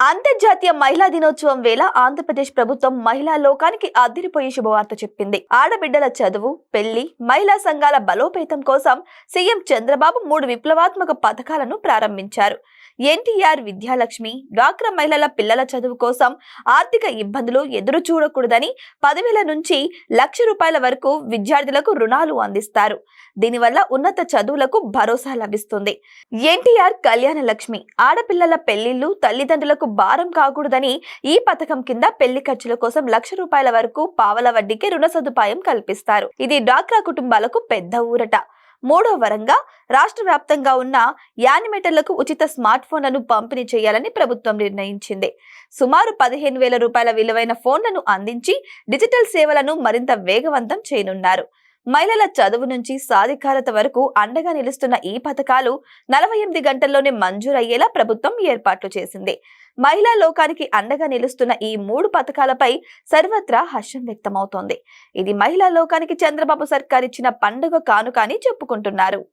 అంతర్జాతీయ మహిళా దినోత్సవం వేళ ఆంధ్రప్రదేశ్ ప్రభుత్వం మహిళా లోకానికి అదిరిపోయే శుభవార్త చెప్పింది. ఆడబిడ్డల చదువు, పెళ్లి, మహిళా సంఘాల బలోపేతం కోసం సీఎం చంద్రబాబు 3 విప్లవాత్మక పథకాలను ప్రారంభించారు. ఎన్టీఆర్ విద్యాలక్ష్మి, డ్వాక్రా మహిళల పిల్లల చదువు కోసం ఆర్థిక ఇబ్బందులు ఎదురు చూడకూడదని 10,000 నుంచి ₹1,00,000 వరకు విద్యార్థులకు రుణాలు అందిస్తారు. దీనివల్ల ఉన్నత చదువులకు భరోసా లభిస్తుంది. ఎన్టీఆర్ కళ్యాణ లక్ష్మి, ఆడపిల్లల పెళ్లిళ్లు తల్లిదండ్రులకు భారం కాకూడదని ఈ పథకం కింద పెళ్లి ఖర్చుల కోసం ₹1,00,000 వరకు పావల వడ్డీకి రుణ సదుపాయం కల్పిస్తారు. ఇది డ్వాక్రా కుటుంబాలకు పెద్ద ఊరట. మూడో వరంగా రాష్ట్ర వ్యాప్తంగా ఉన్న యానిమేటర్లకు ఉచిత స్మార్ట్ ఫోన్లను పంపిణీ చేయాలని ప్రభుత్వం నిర్ణయించింది. సుమారు ₹15,000 విలువైన ఫోన్లను అందించి డిజిటల్ సేవలను మరింత వేగవంతం చేయనున్నారు. మహిళల చదువు నుంచి సాధికారత వరకు అండగా నిలుస్తున్న ఈ పథకాలు 48 గంటల్లోనే మంజూరయ్యేలా ప్రభుత్వం ఏర్పాట్లు చేసింది. మహిళా లోకానికి అండగా నిలుస్తున్న ఈ 3 పథకాలపై సర్వత్రా హర్షం వ్యక్తమవుతోంది. ఇది మహిళా లోకానికి చంద్రబాబు సర్కార్ ఇచ్చిన పండుగ కానుక అని చెప్పుకుంటున్నారు.